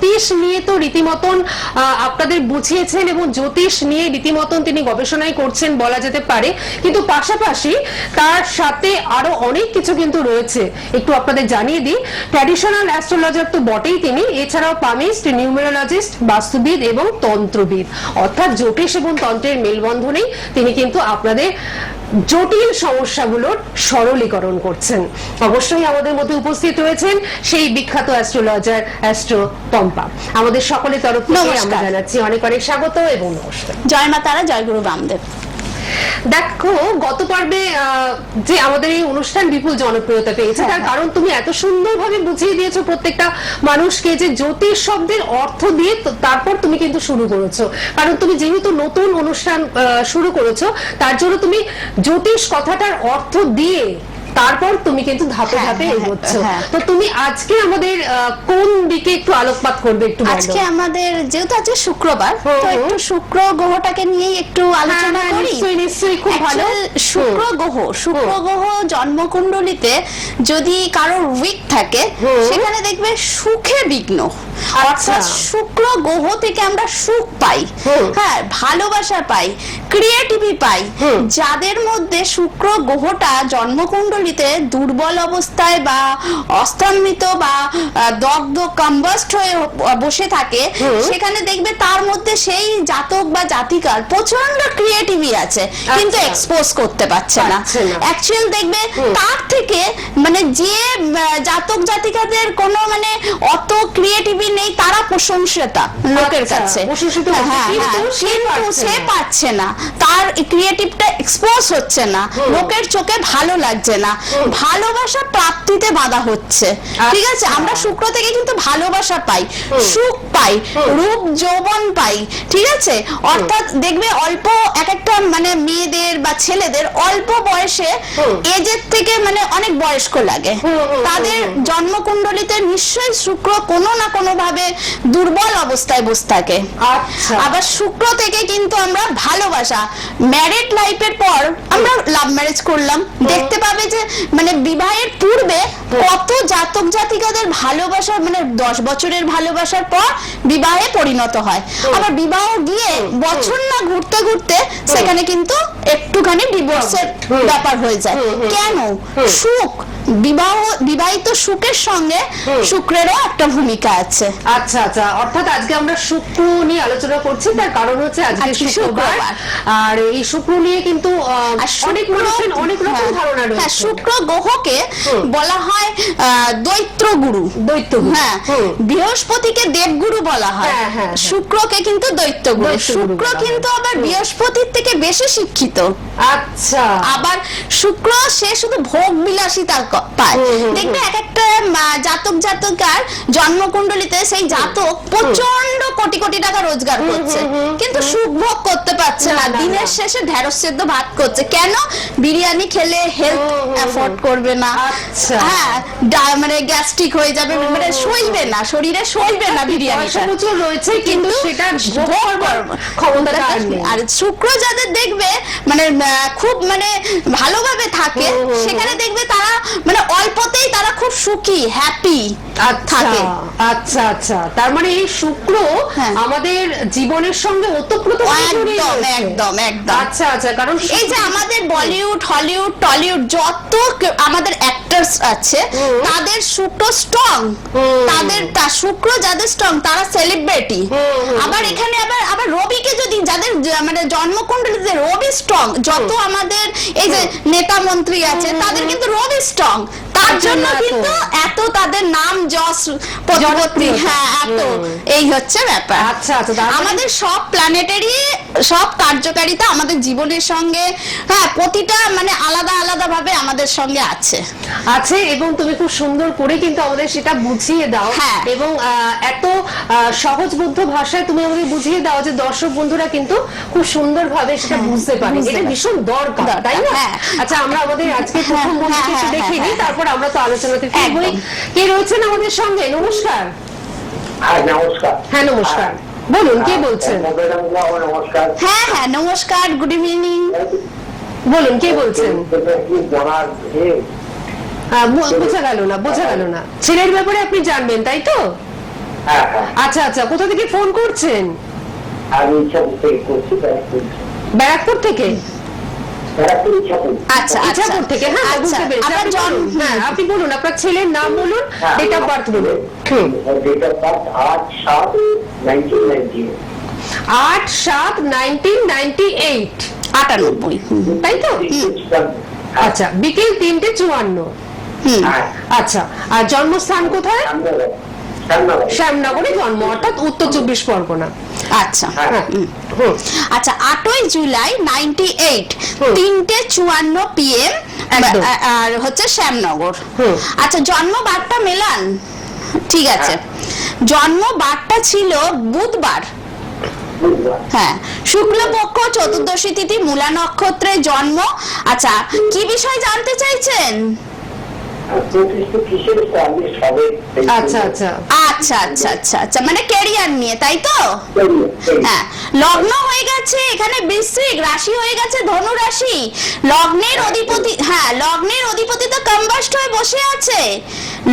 জ্যোতিষ নিয়ে তো রীতিমতন আপনাদের বুঝিয়েছেন এবং জ্যোতিষ নিয়ে রীতিমতন তিনি গবেষণাই করছেন বলা যেতে পারে, কিন্তু পাশাপাশি তার সাথে আরো অনেক কিছু কিন্তু রয়েছে। একটু আপনাদের জানিয়ে দিই, ট্র্যাডিশনাল অ্যাস্ট্রোলজার তো বটেই তিনি, এছাড়াও পামিস্ট, নিউমেরোলজিস্ট, বাস্তুবিদ এবং তন্ত্রবিদ, অর্থাৎ জ্যোতিষ এবং তন্ত্রের মেলবন্ধনেই তিনি কিন্তু আপনাদের জটিল সমস্যাগুলোর সরলীকরণ করছেন। অবশ্যই আমাদের মধ্যে উপস্থিত রয়েছেন সেই বিখ্যাত অ্যাস্ট্রোলজার অ্যাস্ট্রো পম্পা। আমাদের সকলের তরফ থেকে আমরা জানাচ্ছি অনেক অনেক স্বাগত এবং নমস্কার। জয় মা তারা, জয় গুরু বামদেব। দেখো, গত পর্বে যে আমাদের এই অনুষ্ঠান বিপুল জনপ্রিয়তা পেয়েছে, তার কারণ তুমি এত সুন্দরভাবে বুঝিয়ে দিয়েছো প্রত্যেকটা মানুষকে যে জ্যোতিষ শব্দের অর্থ দিয়ে তারপর তুমি কিন্তু শুরু করেছো। কারণ তুমি যেহেতু নতুন অনুষ্ঠান শুরু করেছো, তার জন্য তুমি জ্যোতিষ কথাটার অর্থ দিয়ে তারপর তুমি কিন্তু ধাপে ধাপে এগোচ্ছ। তো তুমি আজকে আমাদের কোন দিকে একটু আলোকপাত করবে একটু বলো। আজকে আমাদের যেহেতু আজকে শুক্রবার, তো একটু শুক্র গ্রহটাকে নিয়েই একটু আলোচনা করি। নিশ্চয়ই, খুব ভালো। শুক্র গ্রহ জন্মকুণ্ডলিতে যদি কারোর উইক থাকে, সেখানে দেখবে সুখে বিঘ্ন। অর্থাৎ শুক্র গ্রহ থেকে আমরা সুখ পাই, হ্যাঁ, ভালোবাসা পাই, ক্রিয়েটিভিটি পাই। যাদের মধ্যে শুক্র গ্রহটা জন্মকুণ্ডলিতে দুর্বল অবস্থায় বা অস্তমিত বা দগ্ধ কম্বাস্ট হয়ে বসে থাকে, সেখানে দেখবে তার মধ্যে সেই জাতক বা জাতিকার প্রচন্ড ক্রিয়েটিভিটি আছে, কিন্তু এক্সপোজ করতে পারছে না। অ্যাকচুয়াল দেখবে তার থেকে মানে যে জাতক জাতিকাদের কোনো মানে অত ক্রিয়েটিভিটি নেই, তারা প্রশংসিতা লোকের কাছে, কিন্তু সে পাচ্ছে না, তার ক্রিয়েটিভটা এক্সপোজ হচ্ছে না, লোকের চোখে ভালো লাগছে না, ভালোবাসা প্রাপ্তিতে বাধা হচ্ছে। ঠিক আছে, আমরা শুক্র থেকে কিন্তু ভালোবাসা পাই, সুখ পাই, রূপ যৌবন পাই। ঠিক আছে, অর্থাৎ দেখবে অল্প এক একটা মানে মেয়েদের বা ছেলেদের অল্প বয়সে এজের থেকে মানে অনেক বয়স্ক লাগে, তাদের জন্মকুণ্ডলিতে নিশ্চয়ই শুক্র কোনো না কোনো ভাবে দুর্বল অবস্থায় বসে থাকে। আবার শুক্র থেকে কিন্তু আমরা ভালোবাসা, ম্যারিড লাইফের পর আমরা লাভ ম্যারেজ করলাম, দেখতে পাবে যে মানে বিবাহের পূর্বে কত জাতক জাতিকাদের ভালোবাসা মানে 10 বছরের ভালোবাসার পর বিবাহে পরিণত হয়। আবার বিবাহ গিয়ে বছর না ঘুরতে ঘুরতে সেখানে কিন্তু একটুখানি ডিভোর্সের ব্যাপার হয়ে যায়। কেন? সুখ, বিবাহিত সুখের সঙ্গে শুক্রেরও একটা ভূমিকা আছে। আচ্ছা আচ্ছা, অর্থাৎ আজকে আমরা শুক্র নিয়ে আলোচনা করছি, তার কারণ হচ্ছে আজকে শুক্রবার, আর এই শুক্র নিয়ে কিন্তু অনেক মানুষের অনেক রকম ধারণা রয়েছে। শুক্র গ্রহকে বলা হয় দৈত্য গুরু। হ্যাঁ, বৃহস্পতিকে দেবগুরু বলা হয়, শুক্রকে কিন্তু দৈত্য গুরু। শুক্র কিন্তু আবার বৃহস্পতির থেকে বেশি শিক্ষিত। আচ্ছা, আবার শুক্র সে শুধু ভোগ বিলাসিতা পায়। দেখবে এক একটা জাতক জাতকার জন্মকুণ্ডলিতে সেই জাতক প্রচন্ড কোটি কোটি টাকা রোজগার করছে, কিন্তু সুখ ভোগ করতে পারছে না, দিনের শেষে ঢেঁড়স সেদ্ধ ভাত করছে। কেন? বিরিয়ানি খেলে হেলথ অ্যাফোর্ড করবে না, হ্যাঁ, মানে গ্যাস্ট্রিক হয়ে যাবে, মানে সইবে না, শরীরে সইবে না বিরিয়ানিটা প্রচুর রয়েছে, কিন্তু সেটা ক্ষমতা নেই। আর শুক্র যাদের দেখবে মানে খুব মানে ভালোভাবে থাকে, সেখানে দেখবে তারা মানে অল্পতেই তারা খুব সুখী, হ্যাপি থাকে। আচ্ছা আচ্ছা, তার মানে এই শুক্র আমাদের জীবনের সঙ্গে ওতপ্রোতভাবে একদম একদম। আচ্ছা আচ্ছা, কারণ এই যে আমাদের বলিউড, হলিউড, টলিউড যত আমাদের অ্যাক্টরস আছে, তাদের শুক্র স্ট্রং, তাদের শুক্র যাদের স্ট্রং তারা সেলিব্রিটি। আবার এখানে আবার রবিকে যদি যাদের মানে জন্মকুণ্ডলিতে রবি স্ট্রং, যত আমাদের এই যে নেতা মন্ত্রী আছে তাদের কিন্তু রবি স্ট্রং, তার জন্য কিন্তু এত তাদের নাম যশ প্রতিপত্তি, হ্যাঁ, এত এই হচ্ছে ব্যাপার। আচ্ছা আচ্ছা, আমাদের সব প্ল্যানেটারি সব কার্যকারিতা আমাদের জীবনের সঙ্গে, হ্যাঁ, প্রতিটা মানে আলাদা আলাদা ভাবে আমাদের সঙ্গে আছে। এবং তুমি খুব সুন্দর করে কিন্তু আমাদের সেটা বুঝিয়ে দাও, এবং এত সহজবোধ্য ভাষায় তুমি আমাদের বুঝিয়ে দাও যে দর্শক বন্ধুরা কিন্তু খুব সুন্দর ভাবে সেটা বুঝতে পারে। এটা ভীষণ দরকার, তাই না? আচ্ছা, আমরা আমাদের আজকে প্রথম বন্ধুকে একটু দেখে নিই, তারপর আমরা তো আলোচনাতে ফিরবই। কে রয়েছেন আমাদের সঙ্গে? নমস্কার। হ্যাঁ নমস্কার, বলুন কে বলছেন? হ্যাঁ নমস্কার, গুড ইভিনিং, বলুন কে বলছেন? বোঝা গেল না। ছেলের ব্যাপারে আপনি জানবেন, তাই তো? হ্যাঁ হ্যাঁ আচ্ছা আচ্ছা, কোথা থেকে ফোন করছেন? আমি ইচ্ছাপুর থেকে করছি, ব্যারাকপুর থেকে? আচ্ছা আচ্ছা ইচ্ছাপুর থেকে, হ্যাঁ আচ্ছা, বুঝতে পেরেছি। আপনার আপনি জন্ম বলুন, হ্যাঁ আপনি বলুন, আপনার ছেলের নাম বলুন, হ্যাঁ। ডেট অফ বার্থ বলুন। Date of birth 8/7/1998। 8/7/1998, 98 তাই তো? আচ্ছা, বিকেল 3:54। হ্যাঁ আচ্ছা, আর জন্মস্থান কোথায়? শ্যামনগরে জন্ম, অর্থাৎ উত্তর 24 পরগনা। আচ্ছা হ্যাঁ। আচ্ছা 8ই জুলাই 98, হুম। 3:54 PM, একদম। আর হচ্ছে শ্যামনগর। হুম। আচ্ছা জন্ম বারটা মেলান, ঠিক আছে। জন্ম বারটা ছিল বুধবার, হ্যাঁ, শুক্লপক্ষ চতুর্দশী তিথি মূলা নক্ষত্রে জন্ম। আচ্ছা কি বিষয় জানতে চাইছেন? আচ্ছা আচ্ছা আচ্ছা আচ্ছা আচ্ছা আচ্ছা, মানে ক্যারিয়ার নিয়ে, তাই তো? হ্যাঁ, লগ্ন হয়ে গেছে এখানে বৃশ্চিক, রাশি হয়ে গেছে ধনু রাশি। লগ্নের অধিপতি, হ্যাঁ লগ্নের অধিপতি তো কম্বাস্ট হয়ে বসে আছে,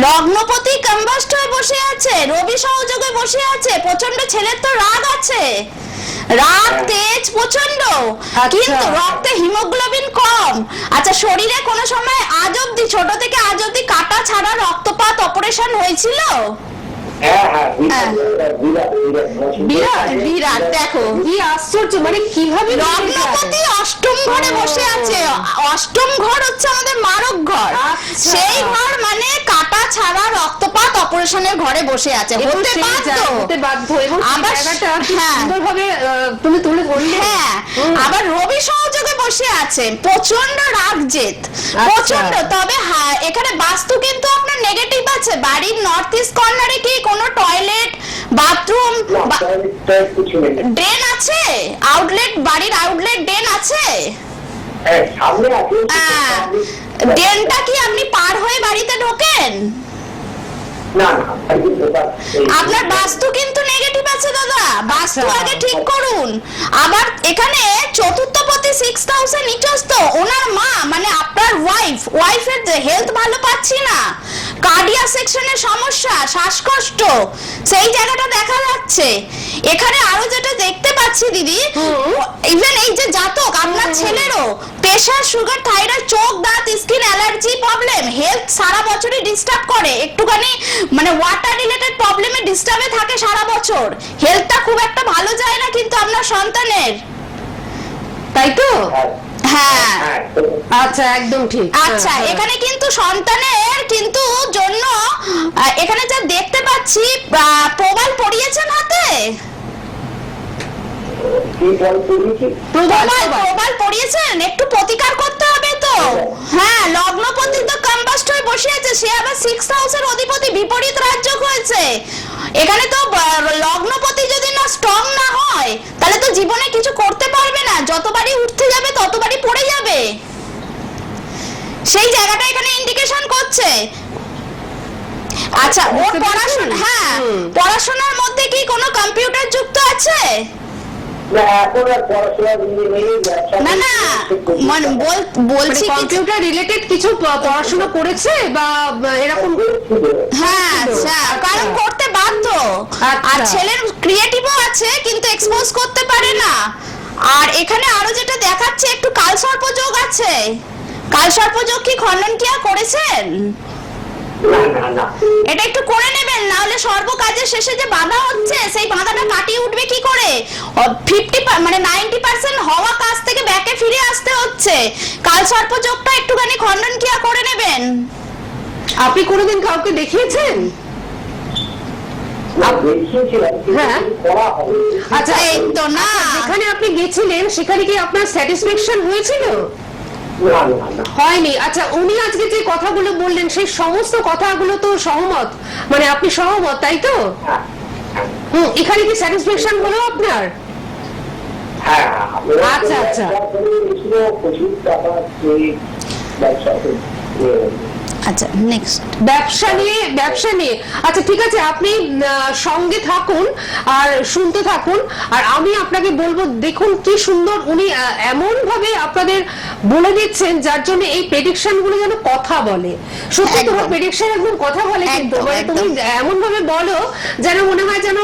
লগ্নপতি কম্বাস্ট হয়ে বসে আছে, রবি সহযোগে বসে আছে। প্রচন্ড ছেলের তো রাগ আছে, রাগ তেজ প্রচন্ড, কিন্তু রক্তে হিমোগ্লোবিন কম। আচ্ছা শরীরে কোনো সময় আজ অব্দি, ছোট থেকে আজ অব্দি কাটা ছাড়া রক্তপাত অপারেশন হয়েছিল? বিরাট বিরাট, দেখো কি আশ্চর্য, মানে কিভাবে লগ্নপতি অষ্টম ঘরে বসে আছে। অষ্টম ঘর হচ্ছে আমাদের মারক ঘর, আচ্ছা। সেই ঘর মানে কাটা ছাড়া রক্তপাত অপারেশনের ঘরে বসে আছে, এবং হতে সেই বাধ্য। হতে বাধ্য, এবং সেই আবার জায়গাটা কি হ্যাঁ। সুন্দরভাবে তুমি তুলে বললে। হ্যাঁ, আবার রবি সহযোগে বসে আছে, প্রচন্ড রাগ জেদ, প্রচন্ড। তবে হ্যাঁ, এখানে বাস্তু কিন্তু আপনার নেগেটিভ আছে। বাড়ির নর্থ ইস্ট কর্নারে কি কোনো টয়লেট, বাথরুম, ড্রেন আছে? আউটলেট, বাড়ির আউটলেট ড্রেন আছে? ড্রেনটা কি আপনি পার হয়ে বাড়িতে ঢোকেন? আপনার বাস্তু কিন্তু নেগেটিভ আছে দাদা, বাস্তু আগে ঠিক করুন। আবার এখানে চতুর্থপতি 6th হাউসে নিচস্থ, ওনার মা মানে আপনার ওয়াইফের হেলথ ভালো পাচ্ছি না, কার্ডিয়া সেকশনের সমস্যা, শ্বাসকষ্ট, সেই জায়গাটা দেখা যাচ্ছে। এখানে আরো যেটা দেখতে পাচ্ছি দিদি, ইভেন এই যে জাতক আপনার ছেলেরও প্রেশার, সুগার, থাইরয়েড, চোখ, দাঁত, স্কিন অ্যালার্জি প্রবলেম, হেলথ সারা বছরই ডিস্টার্ব করে। একটুখানি মানে ওয়াটার রিলেটেড প্রবলেমে ডিস্টার্বে থাকে সারা বছর, হেলথটা খুব একটা ভালো যায় না কিন্তু আপনার সন্তানের, তাই তো? হ্যাঁ। আচ্ছা, একদম ঠিক। আচ্ছা হ্যাঁ, হ্যাঁ। এখানে কিন্তু সন্তানের কিন্তু জন্য এখানে যা দেখতে পাচ্ছি, প্রবাল পড়িয়েছেন হাতে, প্রবাল পড়িয়েছেন, একটু প্রতিকার করতে হবে তো। হ্যাঁ, লগ্নপতি তো কম্বাস্ট হয়ে বসে আছে, সে আবার 6th হাউসের অধিপতি, বিপরীত রাজযোগ হয়েছে। এখানে তো লগ্নপতি যদি না স্ট্রং না হয়, তাহলে তো জীবনে কিছু করতে পারবে না, যতবারই উঠতে যাবে ততবারই পড়ে যাবে, সেই জায়গাটা এখানে ইন্ডিকেশন করছে। আচ্ছা ওর পড়াশোনা, হ্যাঁ পড়াশোনার মধ্যে কি কোনো কম্পিউটার যুক্ত আছে? না না, মানে বলছি কম্পিউটার রিলেটেড কিছু পড়াশোনা করেছে বা এরকম? হ্যাঁ আচ্ছা, কারণ করতে বাধ্য। আর ছেলের ক্রিয়েটিভও আছে কিন্তু এক্সপোজ করতে পারে না। আর এখানে আরো যেটা দেখাচ্ছে, একটু কালসর্প যোগ আছে। কালসর্প যোগ কি খণ্ডন ক্রিয়া করেছেন? এটা একটু করে নেবেন, না হলে সর্বকাজের শেষে যে বাধা হচ্ছে সেই বাধাটা কাটিয়ে উঠবে কি করে? 50 মানে 90% হওয়া কাজ থেকে ব্যাকে ফিরে আসতে হচ্ছে। কালসর্প যোগটা একটুখানি খণ্ডন ক্রিয়া করে নেবেন। আপনি কোনোদিন কাউকে দেখিয়েছেন? হ্যাঁ। আচ্ছা, এই তো না, যেখানে আপনি গেছিলেন সেখানে কি আপনার স্যাটিসফ্যাকশন হয়েছিল? হয়নি। আচ্ছা, উনি আজকে যে কথাগুলো বললেন সেই সমস্ত কথাগুলো তো সহমত, মানে আপনি সহমত, তাই তো? এখানে কি স্যাটিসফ্যাকশন হলো আপনার? আচ্ছা আচ্ছা, আচ্ছা নেক্সট ব্যবসা নিয়ে আচ্ছা ঠিক আছে, আপনি সঙ্গে থাকুন আর শুনতে থাকুন, আর আমি আপনাকে বলবো দেখুন কি সুন্দর উনি এমন ভাবে আপনাদের বলে দিচ্ছেন যার জন্য এই প্রেডিকশন গুলো যেন কথা বলে। সত্যি তোমার প্রেডিকশন একদম কথা বলে, কিন্তু মানে তুমি এমন ভাবে বলো যেন মনে হয় যেন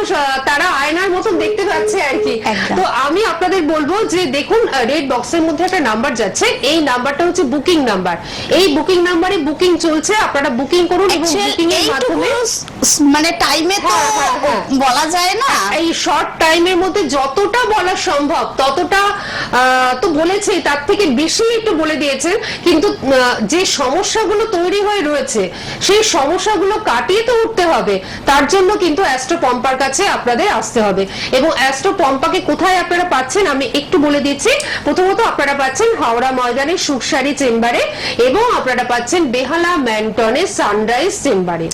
তারা আয়নার মতন দেখতে পাচ্ছে আর কি। তো আমি আপনাদের বলবো যে দেখুন রেড বক্সের মধ্যে একটা নাম্বার যাচ্ছে, এই নাম্বারটা হচ্ছে বুকিং নাম্বার। এই বুকিং নাম্বারে বুকিং চলছে, আপনারা বুকিং করুন এবং বুকিং এর মাধ্যমে মানে টাইমে তো বলা যায় না, এই শর্ট টাইমের মধ্যে যতটা বলা সম্ভব ততটা তো বলেছে, তার থেকে বেশি একটু বলে দিয়েছেন, কিন্তু যে সমস্যাগুলো তৈরি হয়ে রয়েছে সেই সমস্যাগুলো কাটিয়ে তো উঠতে হবে। তার জন্য কিন্তু অ্যাস্ট্রো পম্পার কাছে আপনাদের আসতে হবে, এবং অ্যাস্ট্রো পম্পাকে কোথায় আপনারা পাচ্ছেন আমি একটু বলে দিচ্ছি। প্রথমত আপনারা পাচ্ছেন হাওড়া ময়দানের সুখসারি চেম্বারে, এবং আপনারা পাচ্ছেন বেহালা ম্যান্টনের সানরাইজ চেম্বারে।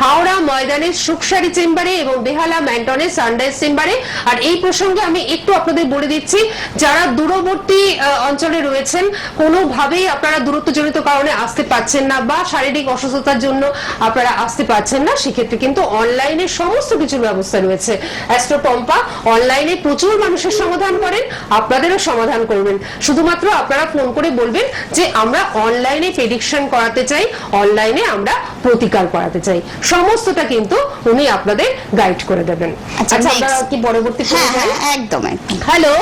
হাওড়া ময়দানের সুখসারি চেম্বারে এবং বেহালা ম্যান্টনের সানরাইজ চেম্বারে। আর এই প্রসঙ্গে আমি একটু আপনাদের বলে দিচ্ছি, যারা দূরবর্তী অঞ্চলে রয়েছেন, কোনোভাবেই আপনারা দূরত্বজনিত কারণে আসতে পারছেন না বা শারীরিক অসুস্থতার জন্য আপনারা আসতে পারছেন না, সেক্ষেত্রে কিন্তু অনলাইনে সমস্ত কিছুর ব্যবস্থা রয়েছে। অ্যাস্ট্রো পম্পা অনলাইনে প্রচুর মানুষের সমাধান করেন, আপনাদেরও সমাধান করবেন। শুধুমাত্র আপনারা ফোন করে বলবেন যে আমরা অনলাইনে প্রেডিকশন করাতে চাই, অনলাইনে আমরা প্রতিকার করাতে চাই, সমস্তটা কিন্তু উনি আপনাদের গাইড করে দেবেন। আচ্ছা আমরা কি পরবর্তী? হ্যাঁ একদম। হ্যালো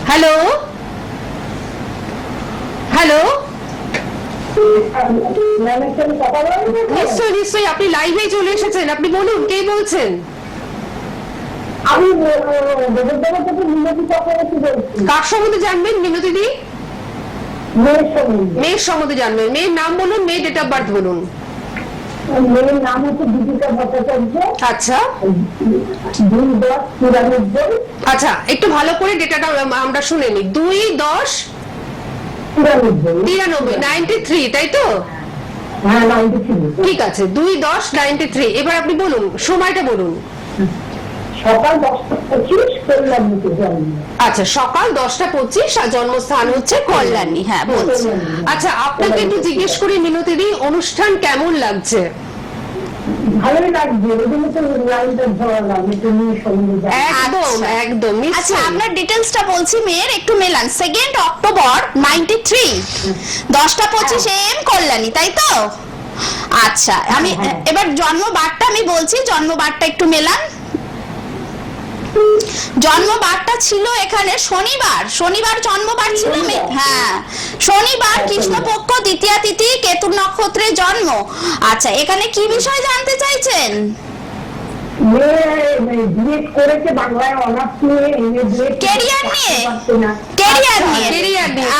হ্যালো হ্যালো, নিশ্চয়ই নিশ্চয়ই, আপনি লাইভে চলে এসেছেন, আপনি বলুন কে বলছেন? আমি কার সম্বন্ধে জানবেন মিনতি দি? মেয়ের সম্বন্ধে জানবেন। মেয়ের নাম বলুন, মেয়ের ডেট অফ বার্থ বলুন। মেয়ের নাম হচ্ছে দীপিকা ভট্টাচার্য। আচ্ছা 2/10/93। আচ্ছা একটু ভালো করে ডেটাটা আমরা শুনে নিই। 2/10/93, 93 তাই তো? হ্যাঁ 93। ঠিক আছে 2/10/93। এবার আপনি বলুন সময়টা বলুন। সকাল 10:25 কল্যাণীতে জন্ম। আচ্ছা সকাল 10:25 আর জন্মস্থান হচ্ছে কল্যাণী। হ্যাঁ বলছি। আচ্ছা আপনাকে একটু জিজ্ঞেস করি মিনতি দি, অনুষ্ঠান কেমন লাগছে? ভালোই লাগছে, ওই জন্য তো লাইনটা ধরলাম, একটু নিয়ে সঙ্গে একদম একদম। আচ্ছা আপনার ডিটেলসটা বলছি মেয়ের, একটু মেলান। 2 অক্টোবর 93, 10:25 AM কল্যাণী, তাই তো? আচ্ছা আমি এবার জন্মবারটা আমি বলছি, জন্মবারটা একটু মেলান। জন্মবারটা ছিল এখানে শনিবার জন্মবার ছিল। হ্যাঁ শনিবার, কৃষ্ণপক্ষ, দ্বিতীয়া তিথি, কেতু নক্ষত্রে জন্ম। আচ্ছা এখানে কি বিষয় জানতে চাইছেন? বিএড করেছে, বাংলায় অনার্স নিয়ে, ক্যারিয়ার নিয়ে।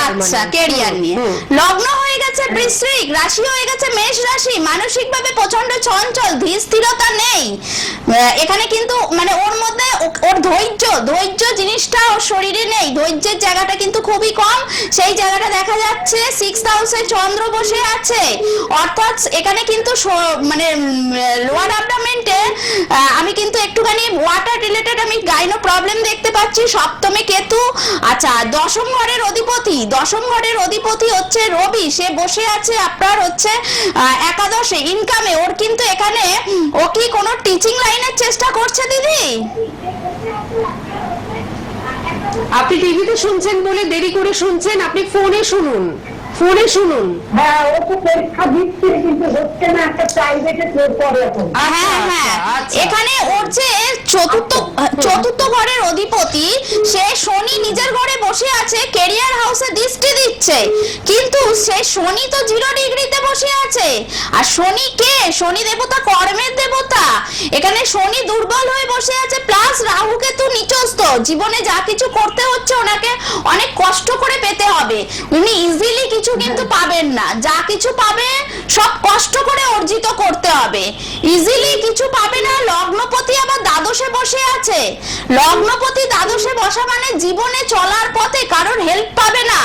আচ্ছা ক্যারিয়ার নিয়ে। লগ্ন হয়ে গেছে বৃশ্চিক, রাশি হয়ে গেছে মেষ রাশি। মানসিকভাবে প্রচন্ড চঞ্চল, ধীর স্থিরতা নেই এখানে, কিন্তু মানে ওর মধ্যে ওর ধৈর্য জিনিসটা ওর শরীরে নেই, ধৈর্যের জায়গাটা কিন্তু খুবই কম। সেই জায়গাটা দেখা যাচ্ছে 6th হাউসে চন্দ্র বসে আছে, অর্থাৎ এখানে কিন্তু মানে লোয়ার অ্যাবডোমেন্টে আমি কিন্তু একটুখানি ওয়াটার রিলেটেড আমি গাইনো প্রবলেম দেখতে পাচ্ছি। সপ্তমে কেতু। আচ্ছা দশম ঘরের অধিপতি হচ্ছে রবি, সে বসে আছে আপনার হচ্ছে একাদশে। ইনকামে ওর কিন্তু এখানে, ও কি কোনো টিচিং লাইনের চেষ্টা করছে দিদি? আপনি টিভিতে শুনছেন বলে দেরি করে শুনছেন, আপনি ফোনে শুনুন। হ্যাঁ ও তো পরীক্ষা দিচ্ছে কিন্তু হচ্ছে না, একটা প্রাইভেটে পড়ে এখন। হ্যাঁ এখানে ওর যে চতুর্থ ঘরের অধিপতি, সে শনি নিজের ঘরে বসে আছে, ক্যারিয়ার হাউসে দৃষ্টি দিচ্ছে, কিন্তু সে শনি তো 0 ডিগ্রিতে বসে আছে। আর শনি কে? শনি দেবতা কর্মের দেবতা। এখানে শনি দুর্বল হয়ে বসে আছে, প্লাস রাহু কেতু নিচস্থ। জীবনে যা কিছু করতে হচ্ছে ওনাকে অনেক কষ্ট করে পেতে হবে, উনি ইজিলি কিছু কিন্তু পাবেন না। যা কিছু পাবে সব কষ্ট করে অর্জিত করতে হবে, ইজিলি কিছু পাবে না। লগ্নপতি আবার দ্বাদশে বসে আছে, লগ্নপতি দ্বাদশে বসা মানে জীবনে চলার পথে কারণ হেল্প পাবে না,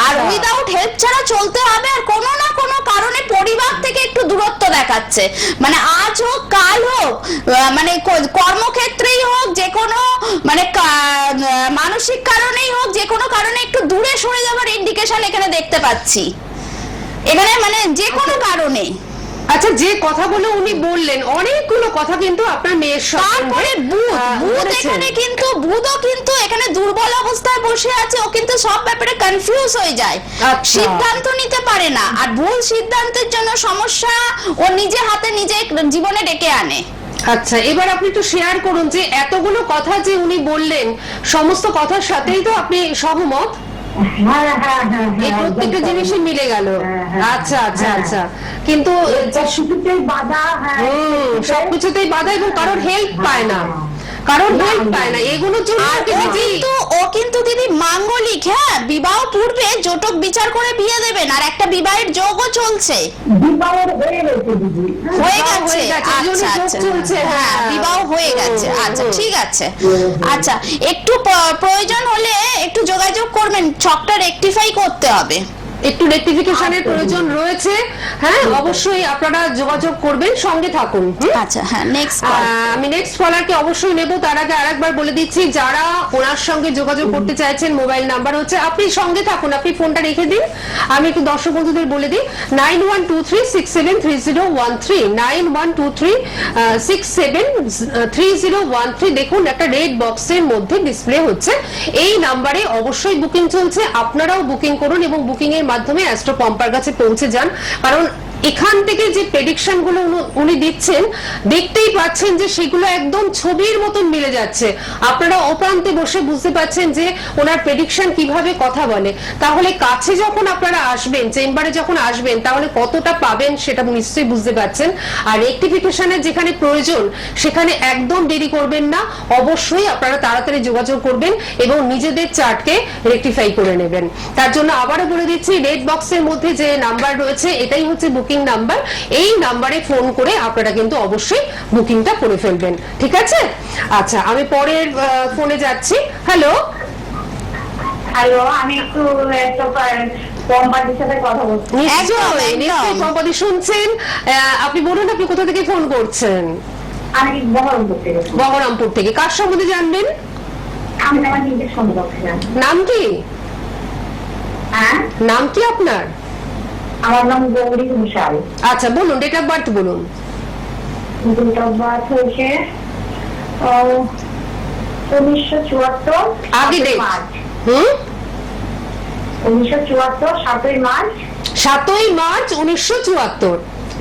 আর উইদাউট হেল্প ছাড়া চলতে হবে। আর কোনো না কোনো কারণে পরিবার থেকে একটু দূরত্ব দেখাচ্ছে, মানে আজ হোক কাল হোক, মানে কর্মক্ষেত্রেই হোক, যে কোনো মানে মানসিক কারণেই হোক, যে কোনো কারণে একটু দূরে সরে যাওয়ার ইন্ডিকেশন এখানে দেখতে পাচ্ছি। এখানে মানে যে কোনো কারণে। আচ্ছা, যে কথাগুলো উনি বললেন অনেকগুলো কথা কিন্তু আপনার মেয়ের তারপরে বুধ এখানে কিন্তু বুধও কিন্তু এখানে দুর্বল অবস্থায় বসে আছে, ও কিন্তু সব ব্যাপারে কনফিউজ হয়ে যায়, আচ্ছা। সিদ্ধান্ত নিতে পারে না, আর ভুল সিদ্ধান্তের জন্য সমস্যা ও নিজে হাতে নিজে জীবনে ডেকে আনে। আচ্ছা, এবার আপনি একটু শেয়ার করুন যে এতগুলো কথা যে উনি বললেন সমস্ত কথার সাথেই তো আপনি সহমত? হ্যাঁ হ্যাঁ হ্যাঁ এই প্রত্যেকটা জিনিসই মিলে গেল। আচ্ছা আচ্ছা আচ্ছা, কিন্তু কিছুতেই বাধা, হ্যাঁ সবকিছুতেই বাধা এবং কারোর হেল্প পায় না, কারোর হেল্প পায় না, এগুলোর জন্য আর ও কিন্তু দিদি মাঙ্গলিক, হ্যাঁ, বিবাহ পূর্বে জটক বিচার করে বিয়ে দেবেন, আর একটা বিবাহের যোগও চলছে, বিবাহের হয়ে গেছে দিদি। হয়ে গেছে। এই জন্য আচ্ছা যোগ আচ্ছা, চলছে, হ্যাঁ, হ্যাঁ। বিবাহ হয়ে গেছে। আচ্ছা ঠিক আছে। আচ্ছা, একটু প্রয়োজন হলে একটু যোগাযোগ করবেন, ছকটা রেকটিফাই করতে হবে। একটু রেকটিফিকেশনের প্রয়োজন রয়েছে, হ্যাঁ, অবশ্যই আপনারা যোগাযোগ করবেন, সঙ্গে থাকুন। আচ্ছা, হ্যাঁ, নেক্সট আমি নেক্সট কলারকে অবশ্যই নেব, তার আগে আরেকবার বলে দিচ্ছি যারা ওনার সঙ্গে যোগাযোগ করতে চাইছেন মোবাইল নাম্বার হচ্ছে, আপনি সঙ্গে থাকুন, আপনি ফোনটা রেখে দিন, আমি একটু দর্শক বন্ধুদের বলে দিই 9123673013 9123673013। দেখুন একটা রেড বক্সের মধ্যে ডিসপ্লে হচ্ছে, এই নাম্বারে অবশ্যই বুকিং চলছে, আপনারাও বুকিং করুন এবং বুকিং এর মাধ্যমে অ্যাস্ট্রো পম্পার কাছে পৌঁছে যান, কারণ এখান থেকে যে প্রেডিকশন গুলো উনি দিচ্ছেন দেখতেই পাচ্ছেন যে সেগুলো একদম ছবির মতন মিলে যাচ্ছে, আপনারা অপ্রান্তে বসে বুঝতে পাচ্ছেন যে ওনার প্রেডিকশন কিভাবে কথা বলে। তাহলে কাছে যখন আপনারা আসবেন, চেম্বারে যখন আসবেন, তাহলে কতটা পাবেন সেটা নিশ্চয়ই বুঝতে পারছেন। আর রেকটিফিকেশনের যেখানে প্রয়োজন সেখানে একদম দেরি করবেন না, অবশ্যই আপনারা তাড়াতাড়ি যোগাযোগ করবেন এবং নিজেদের চার্টকে রেকটিফাই করে নেবেন। তার জন্য আবারও বলে দিচ্ছি, রেড বক্সের মধ্যে যে নাম্বার রয়েছে এটাই হচ্ছে বুকিং নাম্বার, এই নাম্বারে ফোন করে আপনারা কিন্তু অবশ্যই বুকিংটা করে ফেলবেন, ঠিক আছে? আচ্ছা, আমি পরের ফোনে যাচ্ছি। হ্যালো হ্যালো, আমি একটু কোম্পানির সাথে কথা বলছি। নিশ্চয়ই নিশ্চয়ই সম্পত্তি শুনছেন, আপনি বলুন আপনি কোথা থেকে ফোন করছেন? আমি বহরমপুর থেকে। বহরমপুর থেকে। কার সম্বন্ধে জানবেন? আমি আমার নিজের সম্পর্কে জানি। নাম কি? হ্যাঁ, নাম কি আপনার? আমার নাম গৌরী ঘোষাল। আচ্ছা বলুন, ডেট অফ বার্থ বলুন। ডেট অফ বার্থ হয়েছে 1974। আগে ডেট। 1974 7ই মার্চ। 7ই মার্চ 1974।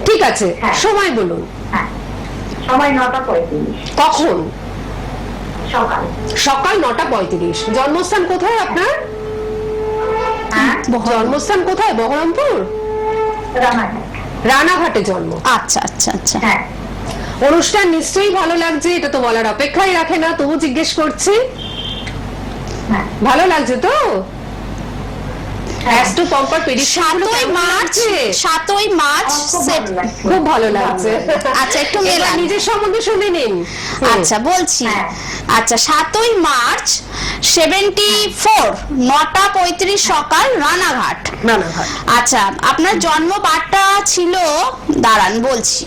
ঠিক আছে, হ্যাঁ। সময় বলুন। হ্যাঁ, সময় 9:35 কখন? সকাল। সকাল 9:35। জন্মস্থান কোথায় আপনার? হ্যাঁ, জন্মস্থান কোথায়? বহরমপুর, রানাঘাট। রানাঘাটে জন্ম। আচ্ছা আচ্ছা আচ্ছা। হ্যাঁ, অনুষ্ঠান নিশ্চয়ই ভালো লাগছে, এটা তো বলার অপেক্ষাই রাখে না, তবু জিজ্ঞেস করছি। হ্যাঁ, ভালো লাগছে তো? অ্যাস্ট্রো পম্পার প্রেডিকশন 7ই মার্চ, 7ই মার্চ খুব ভালো লাগছে। আচ্ছা, একটু এবার মেলান। নিজের সম্বন্ধে শুনে নিন। আচ্ছা বলছি। হ্যাঁ। আচ্ছা, 7ই মার্চ 74 9:35 সকাল, রানাঘাট। রানাঘাট। আচ্ছা, আপনার জন্ম বারটা ছিল, দাঁড়ান বলছি,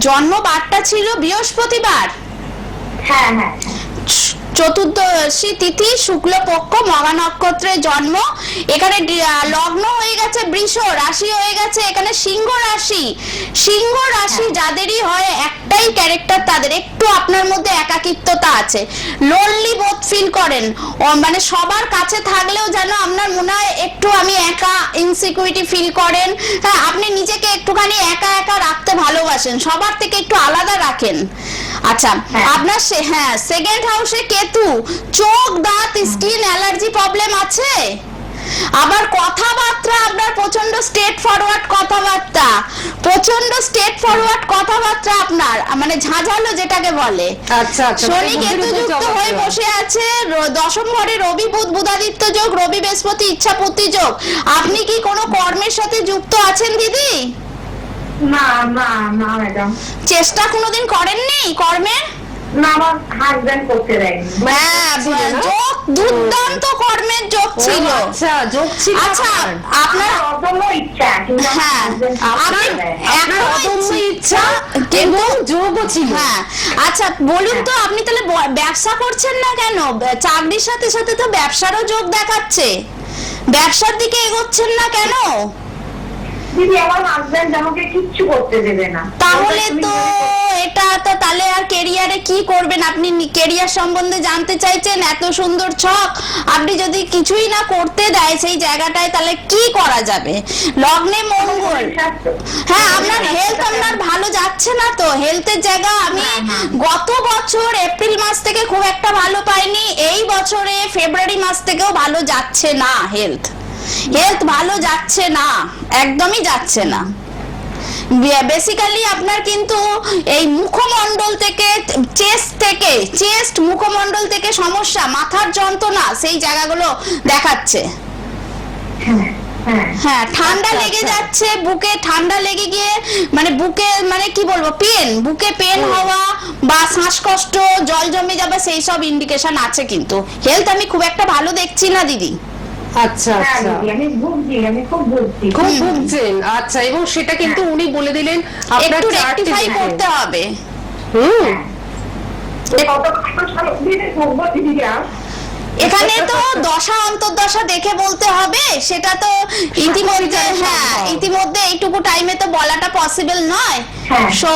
জন্ম বারটা ছিল বৃহস্পতিবার, হ্যাঁ, হ্যাঁ, চতুর্দশী তিথি, শুক্লপক্ষ, মঘা নক্ষত্রে জন্ম। এখানে লগ্ন হয়ে গেছে বৃষ, রাশি হয়ে গেছে এখানে সিংহ রাশি। সিংহ রাশি যাদেরই হয় একটাই ক্যারেক্টার, তাদের একটু আপনার মধ্যে একাকিত্বতা আছে, লোনলি বোধ ফিল করেন, মানে সবার কাছে থাকলেও যেন আপনার মনে হয় একটু আমি একা, ইনসিকিউরিটি ফিল করেন। হ্যাঁ, আপনি নিজেকে একটুখানি একা একা রাখতে ভালোবাসেন, সবার থেকে একটু আলাদা রাখেন। আচ্ছা, আপনার হ্যাঁ, সেকেন্ড হাউসে কেতু, চোখ, দাঁত, স্কিন অ্যালার্জি প্রবলেম আছে। আবার কথাবার্তা আপনার প্রচন্ড স্ট্রেট ফরওয়ার্ড কথাবার্তা, প্রচন্ড স্ট্রেট ফরওয়ার্ড কথাবার্তা আপনার, মানে ঝাঁঝালো যেটাকে বলে। আচ্ছা আচ্ছা, শনি কেতু যুক্ত হয়ে বসে আছে, দশম ঘরে রবি বুধ বুধাদিত্য যোগ, রবি বৃহস্পতি ইচ্ছাপূর্তি যোগ। আপনি কি কোনো কর্মের সাথে যুক্ত আছেন দিদি? না না না ম্যাডাম, চেষ্টা কোনোদিন করেননি কর্মের? না, আমার হাজবেন্ড করতে দেয়নি। হ্যাঁ, ছিল না? যোগ, দুর্দান্ত কর্মের যোগ ছিল। আচ্ছা, যোগ ছিল আচ্ছা, আপনার। আপনার অদম্য ইচ্ছা, কিন্তু আমার হ্যাঁ, husband আপনি করতে দেয় না। আপনার এখনো অদম্য ইচ্ছা কিন্তু- এবং যোগও ছিল। হ্যাঁ। আচ্ছা বলুন তো, আপনি তাহলে ব্যবসা করছেন না কেন? চাকরির সাথে সাথে তো ব্যবসারও যোগ দেখাচ্ছে, ব্যবসার দিকে এগোচ্ছেন না কেন? দিদি আমার হাজবেন্ড আমাকে কিচ্ছু করতে দেবে না। তাহলে তো এটা তো তাহলে আর কেরিয়ারে কি করবেন? আপনি কেরিয়ার সম্বন্ধে জানতে চাইছেন, এত সুন্দর ছক, আপনি যদি কিছুই না করতে দেয় সেই জায়গাটায়, তাহলে কি করা যাবে? লগ্নে মঙ্গল, হ্যাঁ আপনার হেলথ আপনার ভালো যাচ্ছে না তো, হেলথের জায়গা আমি গত বছর এপ্রিল মাস থেকে খুব একটা ভালো পাইনি, এই বছরে ফেব্রুয়ারি মাস থেকেও ভালো যাচ্ছে না, হেলথ ভালো যাচ্ছে না, একদমই যাচ্ছে না। বেসিক্যালি আপনার কিন্তু এই মুখমণ্ডল থেকে, চেস্ট মুখমণ্ডল থেকে সমস্যা, মাথার যন্ত্রণা, সেই জায়গাগুলো দেখাচ্ছে। হ্যাঁ, ঠান্ডা লেগে যাচ্ছে, বুকে ঠান্ডা লেগে গিয়ে মানে বুকে মানে কি বলবো, বুকে পেন হওয়া বা শ্বাসকষ্ট, জল জমে যাবে, সেই সব ইন্ডিকেশন আছে। কিন্তু হেলথ আমি খুব একটা ভালো দেখছি না দিদি। আচ্ছা হ্যাঁ আচ্ছা, দিদি, আমি খুব ভুগছি। খুব ভুগছেন। আচ্ছা, এবং সেটা কিন্তু উনি বলে দিলেন আপনার একটু চারটে রেকটিফাই বিষয়। করতে হবে। কত দিনে ভুগবো দিদিরা? এখানে তো দশা অন্তর্দশা দেখে বলতে হবে, সেটা তো ইতিমধ্যে, হ্যাঁ ইতিমধ্যে এইটুকু টাইমে তো বলাটা পসিবল নয়। সো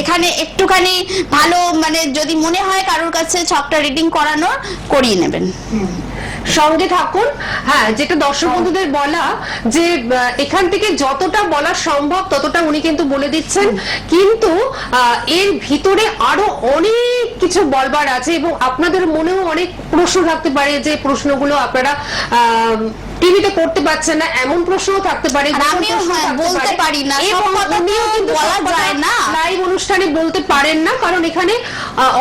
এখানে একটুখানি ভালো মানে যদি মনে হয় কারোর কাছে ছকটা রিডিং করানোর, করিয়ে নেবেন। সঙ্গে থাকুন। হ্যাঁ, যেটা দর্শক বন্ধুদের বলা যে এখান থেকে যতটা বলা সম্ভব ততটা উনি কিন্তু বলে দিচ্ছেন, কিন্তু এর ভিতরে আরো অনেক কিছু বলবার আছে এবং আপনাদের মনেও অনেক প্রশ্ন থাকতে পারে, যে প্রশ্নগুলো আপনারা টিভিতে করতে পারছেন না, এমন প্রশ্নও থাকতে পারে, আমিও বলতে পারি না, এবং সব কথা উনিও কিন্তু বলা যায় না, লাইভ অনুষ্ঠানে বলতে পারেন না, কারণ এখানে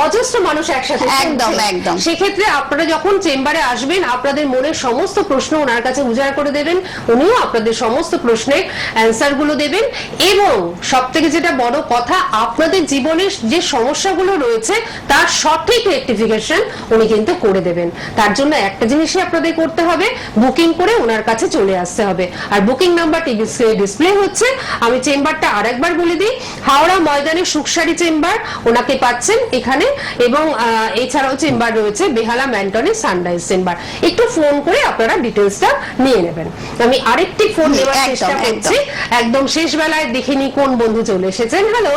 অজস্র মানুষ একসাথে একদম শুনছে। একদম। সেক্ষেত্রে আপনারা যখন চেম্বারে আসবেন, আপনাদের মনের সমস্ত প্রশ্ন ওনার কাছে উজাড় করে দেবেন, উনিও আপনাদের সমস্ত প্রশ্নের অ্যান্সার গুলো দেবেন, এবং সব থেকে যেটা বড় কথা, আপনাদের জীবনের যে সমস্যাগুলো রয়েছে তার সঠিক রেকটিফিকেশন উনি কিন্তু করে দেবেন। তার জন্য একটা জিনিসই আপনাদের করতে হবে, বুকিং করে ওনার কাছে চলে আসতে হবে। আর বুকিং নাম্বার টিভি ডিসপ্লে হচ্ছে। আমি চেম্বারটা আরেকবার বলে দিই, হাওড়া ময়দানে সুখসারি চেম্বার, ওনাকে পাচ্ছেন এখানে, এবং এছাড়াও চেম্বার রয়েছে বেহালা ম্যান্টনে সানরাইজ চেম্বার। একটু ফোন করে আপনারা ডিটেলসটা নিয়ে নেবেন। আমি আরেকটি ফোন নেওয়ার চেষ্টা করছি, একদম শেষ বেলায় দেখিনি কোন বন্ধু চলে এসেছেন। হ্যালো,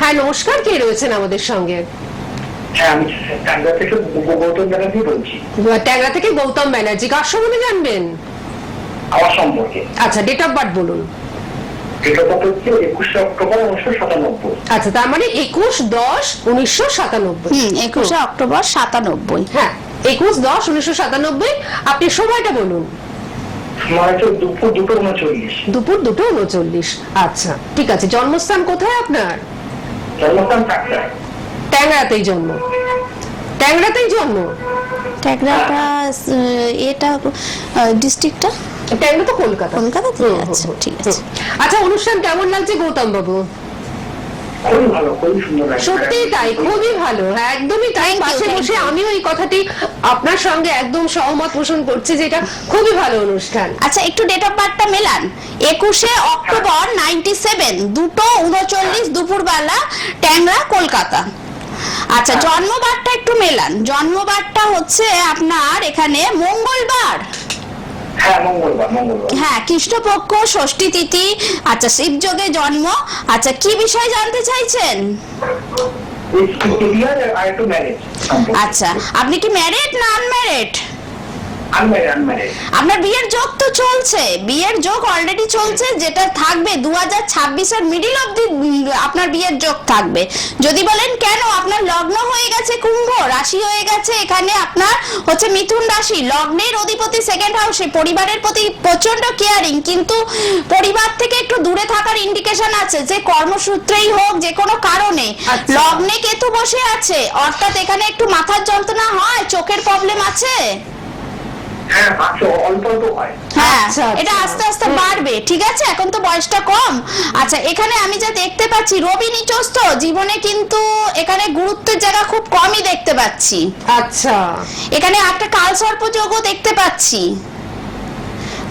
হ্যাঁ নমস্কার, কে রয়েছেন আমাদের সঙ্গে? হ্যাঁ, আমি টাঙ্গা থেকে গৌতম ব্যানার্জি বলছি। ট্যাংরা থেকে গৌতম ব্যানার্জি, কার সম্বন্ধে জানবেন? আমার সম্পর্কে। আচ্ছা, ডেট অফ বার্থ বলুন। ডেট অফ বার্থ হচ্ছে 21 অক্টোবর 1997। আচ্ছা, তার মানে 21/10/1997। 21 অক্টোবর 97। হ্যাঁ, 21/10/1997। আপনি সময়টা বলুন। দুপুর 2:39। দুপুর 2:39। আচ্ছা, ঠিক আছে। জন্মস্থান কোথায় আপনার? জন্মস্থান টাঙ্গাইল। ট্যাংরাতেই জন্ম? ট্যাংরাতেই জন্ম? ট্যাংরাটা এটা ডিস্ট্রিক্টটা? ট্যাংরা তো কলকাতা। কলকাতাতে? আচ্ছা, ঠিক আছে। আচ্ছা, অনুষ্ঠান কেমন লাগছে গৌতম বাবু? খুবই ভালো, খুবই সুন্দর লাগছে। সত্যি তাই, খুবই ভালো। হ্যাঁ, একদমই তাই। পাশে বসে আমিও এই কথাটি আপনার সঙ্গে একদম সহমত পোষণ করছি যে এটা খুবই ভালো অনুষ্ঠান। আচ্ছা, একটু ডেট অফ বার্থটা মেলান। 21 অক্টোবর 97, 2:39 দুপুরবেলা, ট্যাংরা, কলকাতা। আচ্ছা, জন্মবারটা একটু মেলান। জন্মবারটা হচ্ছে আপনার এখানে মঙ্গলবার। হ্যাঁ, মঙ্গলবার। হ্যাঁ, কৃষ্ণপক্ষ, ষষ্ঠী তিথি। আচ্ছা, শিবযোগে জন্ম। আচ্ছা, কি বিষয় জানতে চাইছেন? আচ্ছা, আপনি কি ম্যারিড না আনম্যারিড? আপনার বিয়ের যোগ তো চলছে, বিয়ের যোগ অলরেডি চলছে, যেটা থাকবে 2026-এর মিডিল অবধি আপনার বিয়ের যোগ থাকবে। যদি বলেন কেন, আপনার লগ্ন হয়ে গেছে কুম্ভ, রাশি হয়ে গেছে এখানে আপনার হচ্ছে মিথুন রাশি, লগ্নের অধিপতি সেকেন্ড হাউসে, পরিবারের প্রতি প্রচন্ড কেয়ারিং, কিন্তু পরিবার থেকে একটু দূরে থাকার ইন্ডিকেশন আছে, যে কর্মসূত্রেই হোক, যে কোনো কারণে। লগ্নে কেতু বসে আছে, অর্থাৎ এখানে একটু মাথার যন্ত্রণা হয়, চোখের প্রবলেম আছে। হ্যাঁ, এটা আস্তে আস্তে বাড়বে, ঠিক আছে, এখন তো বয়সটা কম। আচ্ছা, এখানে আমি যা দেখতে পাচ্ছি, রবি নিচস্থ, জীবনে কিন্তু এখানে গুরুত্বের জায়গা খুব কমই দেখতে পাচ্ছি। আচ্ছা, এখানে একটা কালসর্প যোগও দেখতে পাচ্ছি।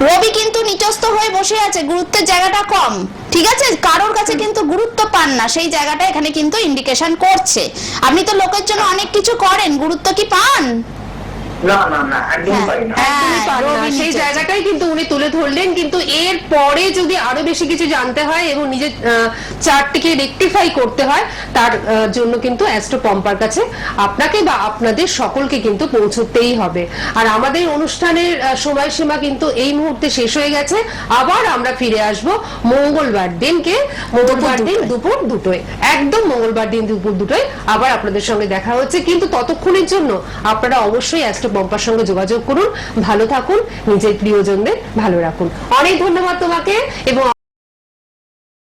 রবি কিন্তু নিচস্থ হয়ে বসে আছে, গুরুত্বের জায়গাটা কম, ঠিক আছে, কারোর কাছে কিন্তু গুরুত্ব পান না, সেই জায়গাটা এখানে কিন্তু ইন্ডিকেশন করছে। আপনি তো লোকের জন্য অনেক কিছু করেন, গুরুত্ব কি পান? না না না একদম হ্যাঁ। পাই না। একদমই পান না। রবি সেই নিচে। জায়গাটাই কিন্তু উনি তুলে ধরলেন, কিন্তু এর পরে যদি আরো বেশি কিছু জানতে হয় এবং নিজের চার্টটিকে রেকটিফাই করতে হয়, তার জন্য কিন্তু অ্যাস্ট্রো পম্পার কাছে আপনাকে বা আপনাদের সকলকে কিন্তু পৌঁছতেই হবে। আর আমাদের অনুষ্ঠানের সময়সীমা কিন্তু এই মুহূর্তে শেষ হয়ে গেছে। আবার আমরা ফিরে আসব মঙ্গলবার দিনকে, মঙ্গলবার দিন দুপুর 2টোয়, একদম মঙ্গলবার দিন দুপুর 2টোয় আবার আপনাদের সঙ্গে দেখা হচ্ছে। কিন্তু ততক্ষণের জন্য আপনারা অবশ্যই অ্যাস্ট্রো পম্পার সঙ্গে যোগাযোগ করুন। ভালো থাকুন, নিজের প্রিয়জনদের ভালো রাখুন। অনেক ধন্যবাদ তোমাকে। এবং